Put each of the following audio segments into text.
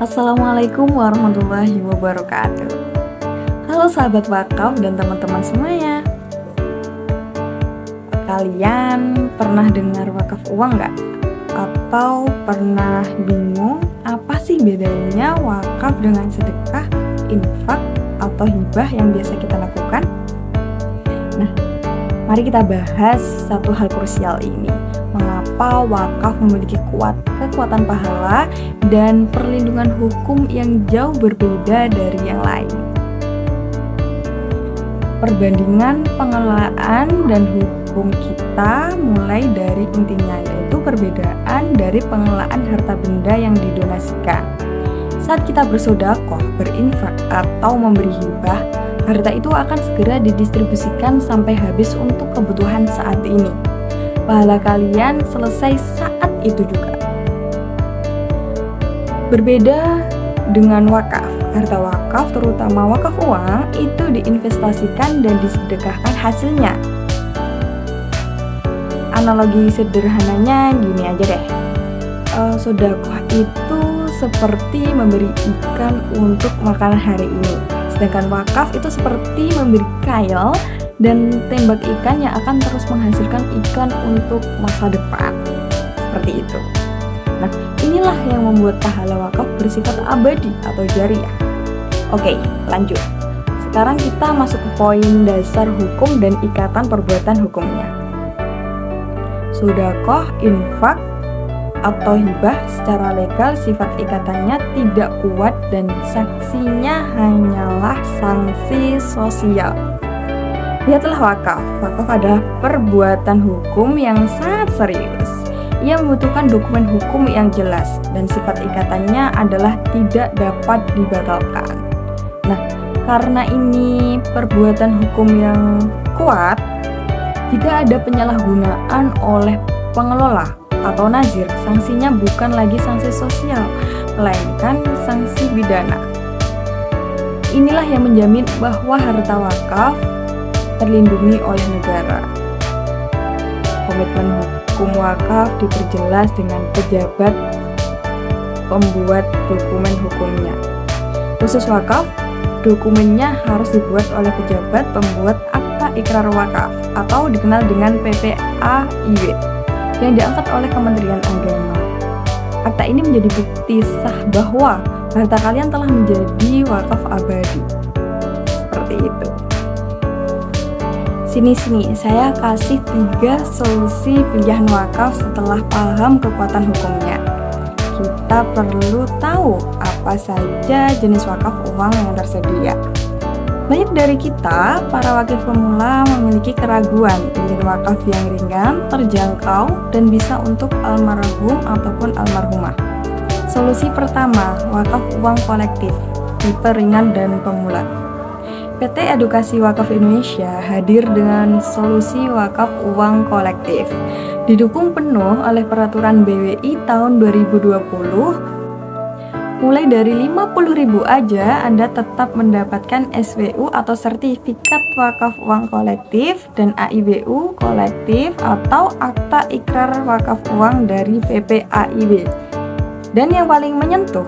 Assalamualaikum warahmatullahi wabarakatuh. Halo sahabat wakaf dan teman-teman semuanya. Kalian pernah dengar wakaf uang nggak? Atau pernah bingung apa sih bedanya wakaf dengan sedekah, infak, atau hibah yang biasa kita lakukan? Nah, mari kita bahas satu hal krusial ini. Mengapa wakaf memiliki kekuatan pahala dan perlindungan hukum yang jauh berbeda dari yang lain. Perbandingan pengelolaan dan hukum kita mulai dari intinya, yaitu perbedaan dari pengelolaan harta benda yang didonasikan. Saat kita bersedekah, berinfak, atau memberi hibah, harta itu akan segera didistribusikan sampai habis untuk kebutuhan saat ini. Pahala kalian selesai saat itu juga. Berbeda dengan wakaf. Harta wakaf, terutama wakaf uang, itu diinvestasikan dan disedekahkan hasilnya. Analogi sederhananya gini aja deh. Sedekah itu seperti memberi ikan untuk makanan hari ini. Sedangkan wakaf itu seperti memberi kail dan tembak ikan yang akan terus menghasilkan ikan untuk masa depan. Seperti itu. Nah, inilah yang membuat pahala wakaf bersifat abadi atau jariah. Oke, lanjut. Sekarang kita masuk ke poin dasar hukum dan ikatan perbuatan hukumnya. Sedekah, infak, atau hibah secara legal sifat ikatannya tidak kuat dan sanksinya hanyalah sanksi sosial. Lihatlah wakaf. Wakaf adalah perbuatan hukum yang sangat serius. Ia membutuhkan dokumen hukum yang jelas dan sifat ikatannya adalah tidak dapat dibatalkan. Nah, karena ini perbuatan hukum yang kuat, jika ada penyalahgunaan oleh pengelola atau nazir, sanksinya bukan lagi sanksi sosial, melainkan sanksi pidana. Inilah yang menjamin bahwa harta wakaf terlindungi oleh negara. Komitmen hukum wakaf diperjelas dengan pejabat pembuat dokumen hukumnya. Khusus wakaf, dokumennya harus dibuat oleh pejabat pembuat akta ikrar wakaf atau dikenal dengan PPAIW yang diangkat oleh Kementerian Agama. Akta ini menjadi bukti sah bahwa harta kalian telah menjadi wakaf abadi. Seperti itu. Sini, saya kasih 3 solusi pilihan wakaf setelah paham kekuatan hukumnya. Kita perlu tahu apa saja jenis wakaf uang yang tersedia. Banyak dari kita, para wakif pemula, memiliki keraguan ingin wakaf yang ringan, terjangkau, dan bisa untuk almarhum ataupun almarhumah. Solusi pertama, wakaf uang kolektif, tipe ringan dan pemula. PT Edukasi Wakaf Indonesia hadir dengan solusi wakaf uang kolektif. Didukung penuh oleh peraturan BWI tahun 2020, mulai dari 50.000 aja Anda tetap mendapatkan SWU atau sertifikat wakaf uang kolektif dan AIWU kolektif atau akta ikrar wakaf uang dari PPAIW. Dan yang paling menyentuh,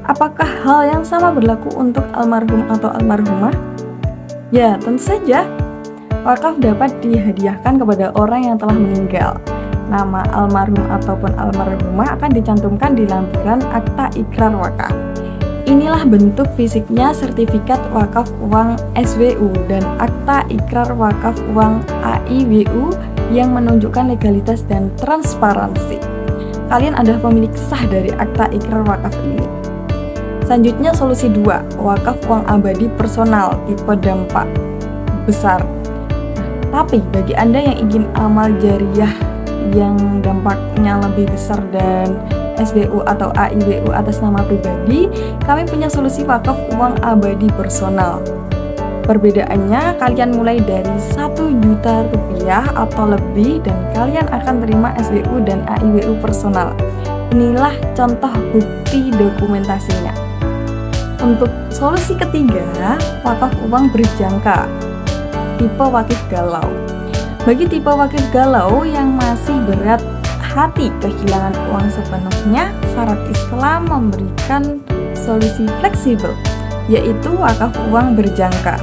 apakah hal yang sama berlaku untuk almarhum atau almarhumah? Ya, tentu saja. Wakaf dapat dihadiahkan kepada orang yang telah meninggal. Nama almarhum ataupun almarhumah akan dicantumkan di lampiran akta ikrar wakaf. Inilah bentuk fisiknya sertifikat wakaf uang SWU dan akta ikrar wakaf uang AIWU yang menunjukkan legalitas dan transparansi. Kalian adalah pemilik sah dari akta ikrar wakaf ini. Selanjutnya solusi 2, wakaf uang abadi personal tipe dampak besar. Tapi bagi Anda yang ingin amal jariah yang dampaknya lebih besar dan SWU atau AIWU atas nama pribadi, kami punya solusi wakaf uang abadi personal. Perbedaannya, kalian mulai dari 1 juta rupiah atau lebih dan kalian akan terima SWU dan AIWU personal. Inilah contoh bukti dokumentasinya. Untuk solusi ketiga, wakaf uang berjangka, tipe wakif galau. Bagi tipe wakif galau yang masih berat hati kehilangan uang sepenuhnya, syarat Islam memberikan solusi fleksibel, yaitu wakaf uang berjangka.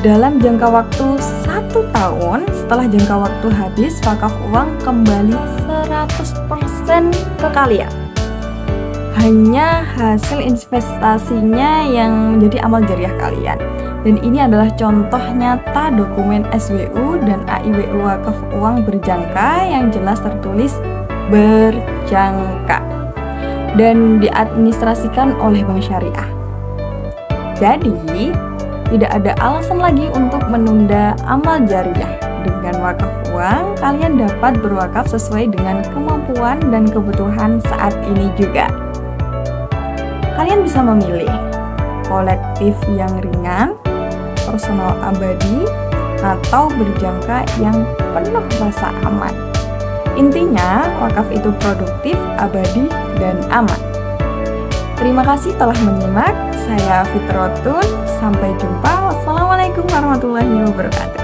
Dalam jangka waktu 1 tahun, setelah jangka waktu habis, wakaf uang kembali 100% ke kalian. Hanya hasil investasinya yang menjadi amal jariah kalian. Dan ini adalah contoh nyata dokumen SWU dan AIWU wakaf uang berjangka yang jelas tertulis berjangka dan diadministrasikan oleh Bank Syariah. Jadi, tidak ada alasan lagi untuk menunda amal jariah. Dengan wakaf uang, kalian dapat berwakaf sesuai dengan kemampuan dan kebutuhan saat ini juga. Kalian bisa memilih kolektif yang ringan, personal abadi, atau berjangka yang penuh rasa aman. Intinya, wakaf itu produktif, abadi, dan aman. Terima kasih telah menyimak. Saya Fitrotun. Sampai jumpa. Wassalamualaikum warahmatullahi wabarakatuh.